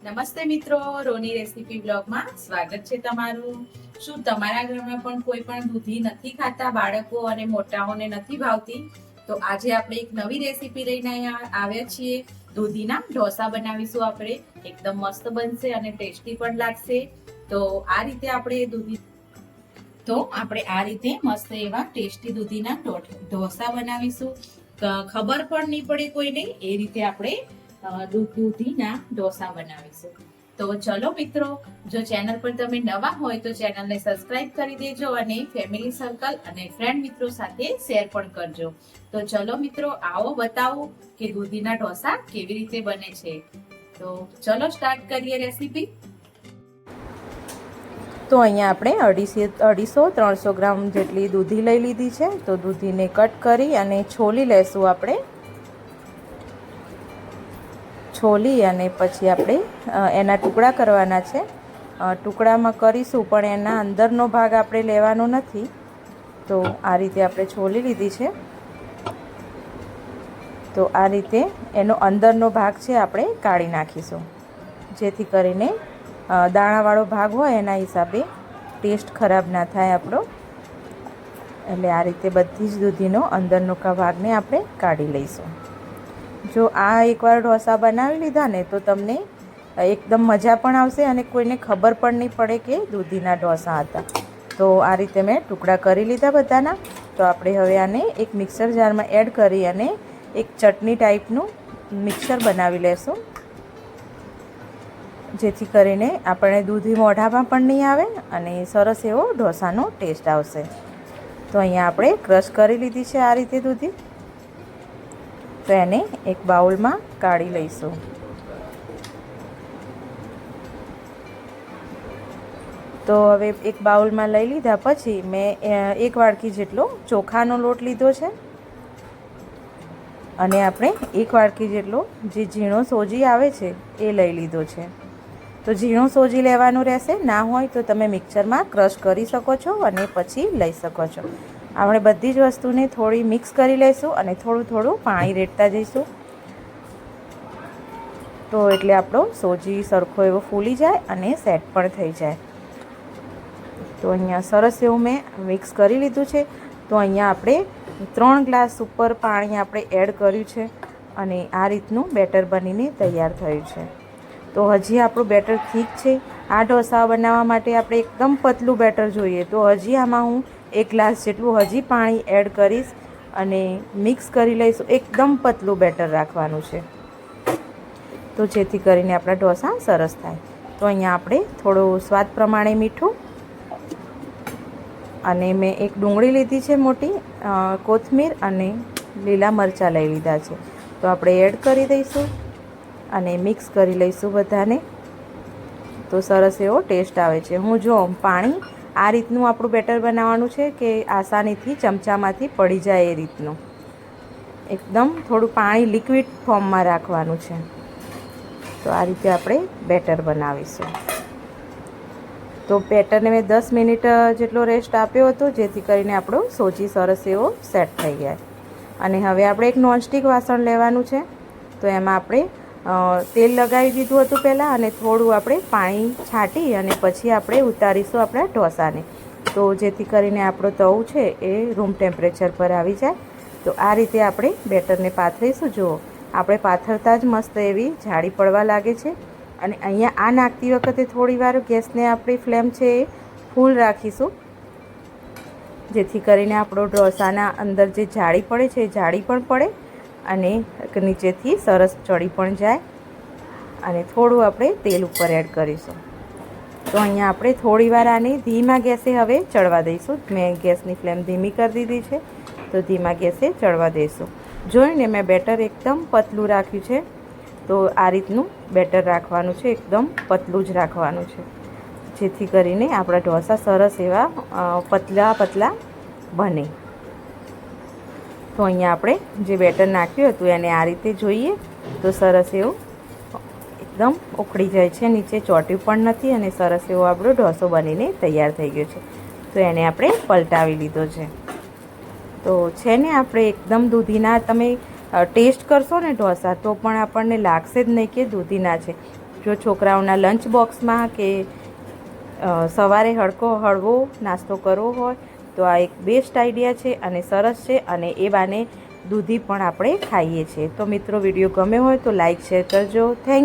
નમસ્તે મિત્રો, રોની રેસીપી બ્લોગમાં સ્વાગત છે તમારું। શું તમારા ઘરમાં પણ કોઈ પણ દૂધી નથી ખાતા બાળકો અને મોટાઓને નથી ભાવતી? તો આજે આપણે એક નવી રેસીપી લઈને આવ્યા છીએ। દૂધીના ઢોસા બનાવીશું આપણે। એકદમ મસ્ત બનશે અને ટેસ્ટી પણ લાગશે। તો આ રીતે આપણે મસ્ત એવા ટેસ્ટી દૂધીના ઢોસા બનાવીશું। ખબર પણ નહીં પડે કોઈને એ રીતે આપણે દૂધીના ઢોસા બનાવીશું। તો ચલો મિત્રો, જો ચેનલ પર તમે નવા હોય તો ચેનલને સબસ્ક્રાઇબ કરી દેજો અને ફેમિલી સર્કલ અને ફ્રેન્ડ મિત્રો સાથે શેર પણ કરજો। તો ચલો મિત્રો, આવો બતાવો કે દૂધીના ઢોસા કેવી રીતે બને છે। તો ચલો સ્ટાર્ટ કરીએ રેસીપી। તો અહીંયા આપણે 250-300 ગ્રામ જેટલી દૂધી લઈ લીધી છે। તો દૂધીને કટ કરી અને છોલી લેશું આપણે। છોલી અને પછી આપણે એના ટુકડા કરવાના છે। ટુકડામાં કરીશું પણ એના અંદરનો ભાગ આપણે લેવાનો નથી। તો આ રીતે આપણે છોલી લીધી છે। તો આ રીતે એનો અંદરનો ભાગ છે આપણે કાઢી નાખીશું, જેથી કરીને દાણાવાળો ભાગ હોય એના હિસાબે ટેસ્ટ ખરાબ ના થાય આપણો। એટલે આ રીતે બધી જ દૂધીનો અંદરનો ભાગને આપણે કાઢી લઈશું। જો આ એકવાર ઢોસા બનાવી લીધા ને તો તમને એકદમ મજા પણ આવશે અને કોઈને ખબર પણ નહીં પડે કે દૂધીના ઢોસા હતા। તો આ રીતે મેં ટુકડા કરી લીધા બધાના। તો આપણે હવે આને એક મિક્સર જારમાં એડ કરી અને એક ચટણી ટાઈપનું મિક્સર બનાવી લેશું, જેથી કરીને આપણે દૂધી મોઢામાં પણ નહીં આવે અને સરસ એવો ઢોસાનો ટેસ્ટ આવશે। તો અહીંયા આપણે ક્રશ કરી લીધી છે આ રીતે દૂધી। તો એને એક બાઉલમાં કાઢી લઈશું। તો હવે એક બાઉલમાં લઈ લીધા પછી મેં 1 વાડકી જેટલો ચોખાનો લોટ લીધો છે અને આપણે 1 વાડકી જેટલો જે ઝીણો સોજી આવે છે એ લઈ લીધો છે। તો ઝીણો સોજી લેવાનું રહેશે, ના હોય તો તમે મિક્સરમાં ક્રશ કરી શકો છો અને પછી લઈ શકો છો। આપણે બધી જ વસ્તુને થોડી મિક્સ કરી લઈશું અને થોડું થોડું પાણી રેડતા જઈશું। તો એટલે આપણો સોજી સરખો એવો ફૂલી જાય અને સેટ પણ થઈ જાય। તો અહીંયા સરસ એવું મેં મિક્સ કરી લીધું છે। તો અહીંયા આપણે 3 ગ્લાસ ઉપર પાણી આપણે એડ કર્યું છે અને આ રીતનું બેટર બનીને તૈયાર થયું છે। તો હજી આપણું બેટર ઠીક છે। આ ઢોસા બનાવવા માટે આપણે એકદમ પતલું બેટર જોઈએ। તો હજી આમાં હું 1 ગ્લાસ જેટલું હજી પાણી એડ કરીશ અને મિક્સ કરી લઈશું। એકદમ પતલું બેટર રાખવાનું છે, તો જેથી કરીને આપણા ઢોસા સરસ થાય। તો અહીંયા આપણે થોડું સ્વાદ પ્રમાણે મીઠું અને મેં એક ડુંગળી લીધી છે મોટી, કોથમીર અને લીલા મરચાં લઈ લીધા છે। તો આપણે એડ કરી દઈશું અને મિક્સ કરી લઈશું બધાને। તો સરસ એવો ટેસ્ટ આવે છે। હું જો પાણી આ રીતનું આપણું બેટર બનાવવાનું છે કે આસાનીથી ચમચામાંથી પડી જાય એ રીતનું, એકદમ થોડું પાણી લિક્વિડ ફોર્મમાં રાખવાનું છે। તો આ રીતે આપણે બેટર બનાવીશું। તો બેટરને મેં 10 મિનિટ જેટલો રેસ્ટ આપ્યો હતો, જેથી કરીને આપણો સોજી સરસ એવો સેટ થઈ જાય। અને હવે આપણે એક નોનસ્ટિક વાસણ લેવાનું છે। તો એમાં આપણે તેલ લગાવી દીધું હતું પહેલાં અને થોડું આપણે પાણી છાંટી અને પછી આપણે ઉતારીશું આપણા ઢોસાને। તો જેથી કરીને આપણો તવું છે એ રૂમ ટેમ્પરેચર પર આવી જાય। તો આ રીતે આપણે બેટરને પાથરીશું। જુઓ, આપણે પાથરતા જ મસ્ત એવી જાળી પડવા લાગે છે। અને અહીંયા આ નાખતી વખતે થોડીવાર ગેસને આપણી ફ્લેમ છે એ ફૂલ રાખીશું, જેથી કરીને આપણો ઢોસાના અંદર જે જાળી પડે છે એ જાળી પણ પડે અને નીચેથી સરસ ચડી પણ જાય। અને થોડું આપણે તેલ ઉપર એડ કરીશું। તો અહીંયા આપણે થોડીવાર આને ધીમા ગેસે હવે ચડવા દઈશું। મેં ગેસની ફ્લેમ ધીમી કરી દીધી છે, તો ધીમા ગેસે ચડવા દઈશું। જોઈને મેં બેટર એકદમ પતલું રાખ્યું છે। તો આ રીતનું બેટર રાખવાનું છે, એકદમ પતલું જ રાખવાનું છે, જેથી કરીને આપણા ઢોસા સરસ એવા પતલા પતલા બને। તો અહીંયા આપણે જે બેટર નાખ્યું હતું એને આ રીતે જોઈએ તો સરસ એવું એકદમ ઉખડી જાય છે, નીચે ચોટ્યું પણ નથી અને સરસ એવો આપણો ઢોસો બનીને તૈયાર થઈ ગયો છે। તો એને આપણે પલટાવી લીધો છે। તો છે ને આપણે એકદમ દૂધીના તમે ટેસ્ટ કરશો ને ઢોસા તો પણ આપણને લાગશે જ નહીં કે દૂધીના છે। જો છોકરાઓના લંચ બોક્સમાં કે સવારે હળવો નાસ્તો કરવો હોય તો આ એક બેસ્ટ આઈડિયા છે અને સરસ છે, અને એ બાને દૂધી પણ આપણે ખાઈએ છીએ. તો મિત્રો, વિડીયો ગમે હોય તો લાઈક શેર કરજો. થેન્ક